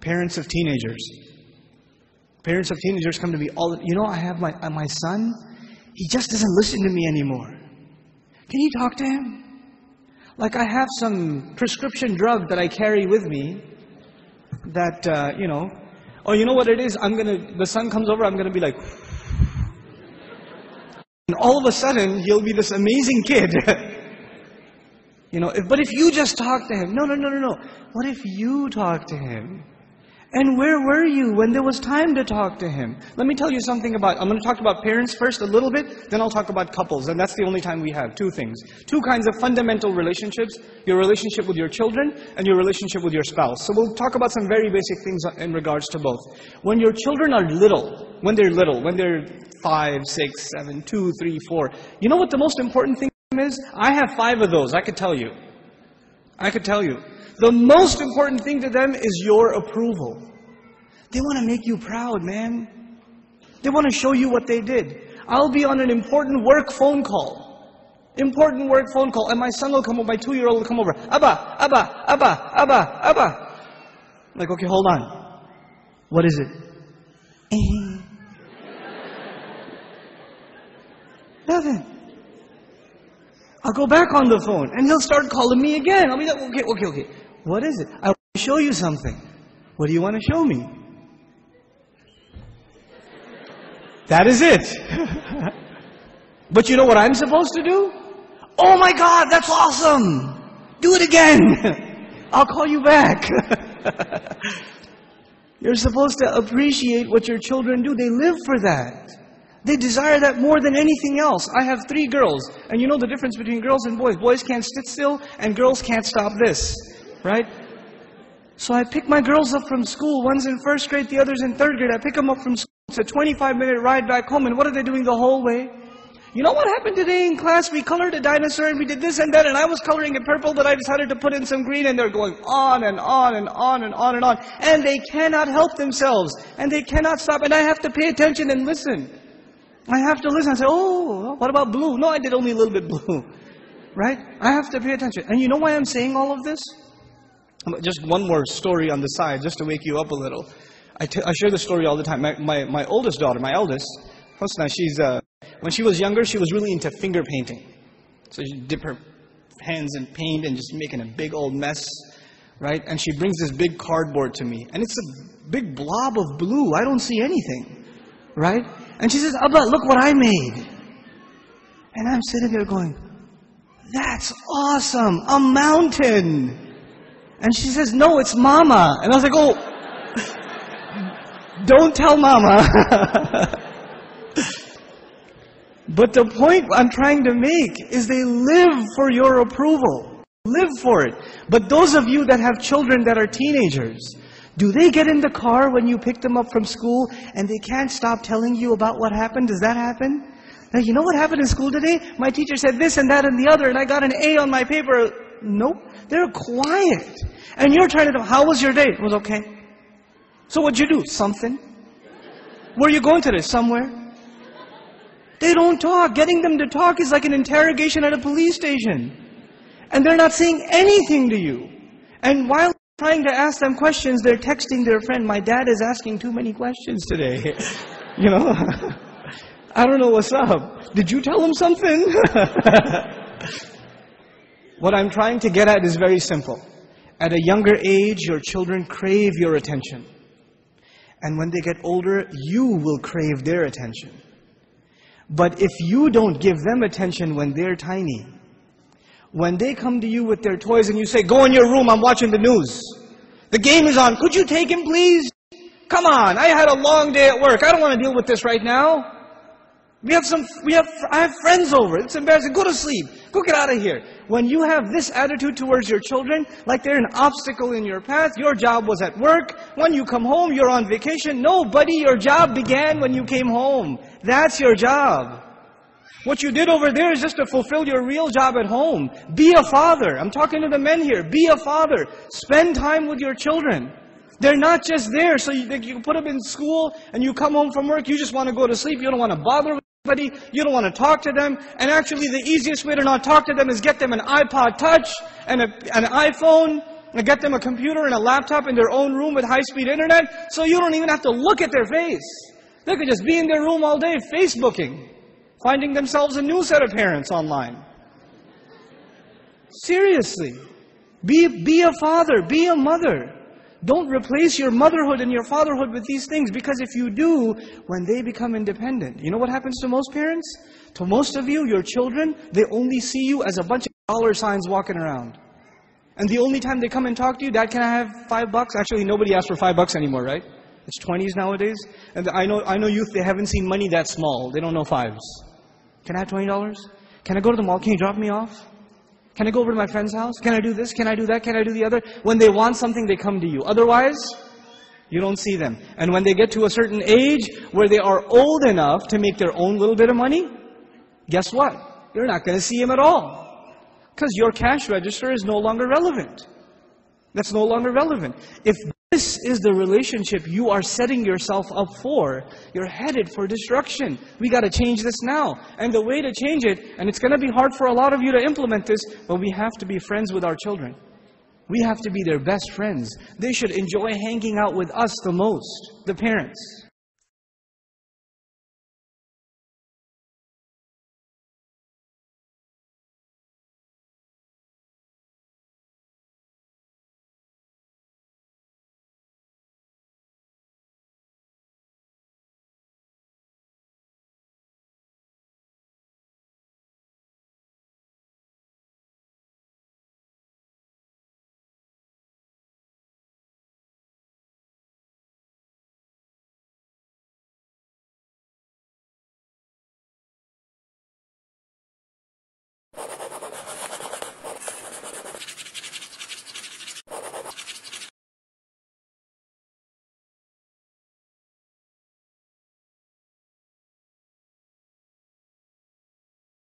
Parents of teenagers. Parents of teenagers come to me all the, I have my son, he just doesn't listen to me anymore. Can you talk to him? Like I have some prescription drug that I carry with me that, oh, you know what it is? The son comes over, I'm going to be like, and all of a sudden, he'll be this amazing kid. But if you just talk to him, no. What if you talk to him? And where were you when there was time to talk to him? Let me tell you something I'm going to talk about parents first a little bit, then I'll talk about couples. And that's the only time we have. Two things. Two kinds of fundamental relationships. Your relationship with your children and your relationship with your spouse. So we'll talk about some very basic things in regards to both. When your children are little, when they're 5, 6, 7, 2, 3, 4. You know what the most important thing is? I have 5 of those, I could tell you. The most important thing to them is your approval. They want to make you proud, man. They want to show you what they did. I'll be on an important work phone call. And my son will come over, my 2-year-old will come over. Abba. I'm like, okay, hold on. What is it? Nothing. I'll go back on the phone and he'll start calling me again. I'll be like, okay. What is it? I want to show you something. What do you want to show me? That is it. But you know what I'm supposed to do? Oh my God, that's awesome. Do it again. I'll call you back. You're supposed to appreciate what your children do. They live for that. They desire that more than anything else. I have 3 girls. And you know the difference between girls and boys. Boys can't sit still and girls can't stop this. Right? So I pick my girls up from school. One's in 1st grade, the other's in 3rd grade. I pick them up from school. It's a 25-minute ride back home. And what are they doing the whole way? You know what happened today in class? We colored a dinosaur and we did this and that. And I was coloring it purple, but I decided to put in some green. And they're going on and on and on and on and on. And they cannot help themselves. And they cannot stop. And I have to pay attention and listen. I have to listen and say, oh, what about blue? No, I did only a little bit blue. Right? I have to pay attention. And you know why I'm saying all of this? Just one more story on the side, just to wake you up a little. I share this story all the time. My oldest daughter, my eldest, Hosna, when she was younger, she was really into finger painting. So she'd dip her hands in paint and just making a big old mess. Right? And she brings this big cardboard to me. And it's a big blob of blue. I don't see anything. Right? And she says, Abba, look what I made. And I'm sitting there going, that's awesome, a mountain. And she says, no, it's Mama. And I was like, oh, don't tell Mama. But the point I'm trying to make is they live for your approval. Live for it. But those of you that have children that are teenagers, do they get in the car when you pick them up from school and they can't stop telling you about what happened? Does that happen? Now, you know what happened in school today? My teacher said this and that and the other and I got an A on my paper. Nope. They're quiet. And you're trying to know, how was your day? It was okay. So what'd you do? Something. Where are you going today? Somewhere. They don't talk. Getting them to talk is like an interrogation at a police station. And they're not saying anything to you. And while trying to ask them questions, they're texting their friend, my dad is asking too many questions today. I don't know what's up. Did you tell him something? What I'm trying to get at is very simple. At a younger age, your children crave your attention. And when they get older, you will crave their attention. But if you don't give them attention when they're tiny, when they come to you with their toys and you say, go in your room, I'm watching the news. The game is on. Could you take him, please? Come on, I had a long day at work. I don't want to deal with this right now. I have friends over. It's embarrassing. Go to sleep. Go get out of here. When you have this attitude towards your children, like they're an obstacle in your path, your job was at work. When you come home, you're on vacation. No, buddy, your job began when you came home. That's your job. What you did over there is just to fulfill your real job at home. Be a father. I'm talking to the men here. Be a father. Spend time with your children. They're not just there so you put them in school and you come home from work, you just want to go to sleep. You don't want to bother with anybody. You don't want to talk to them. And actually the easiest way to not talk to them is get them an iPod Touch and an iPhone. and get them a computer and a laptop in their own room with high-speed internet, so you don't even have to look at their face. They could just be in their room all day, Facebooking, finding themselves a new set of parents online. Seriously. Be a father, be a mother. Don't replace your motherhood and your fatherhood with these things, because if you do, when they become independent, you know what happens to most parents? To most of you, your children, they only see you as a bunch of dollar signs walking around. And the only time they come and talk to you, Dad, can I have $5? Actually, nobody asks for $5 anymore, right? It's 20s nowadays. And I know youth, they haven't seen money that small. They don't know fives. Can I have $20? Can I go to the mall? Can you drop me off? Can I go over to my friend's house? Can I do this? Can I do that? Can I do the other? When they want something, they come to you. Otherwise, you don't see them. And when they get to a certain age where they are old enough to make their own little bit of money, guess what? You're not going to see them at all. Because your cash register is no longer relevant. That's no longer relevant. If this is the relationship you are setting yourself up for, you're headed for destruction. We got to change this now. And the way to change it, and it's going to be hard for a lot of you to implement this, but we have to be friends with our children. We have to be their best friends. They should enjoy hanging out with us the most, the parents.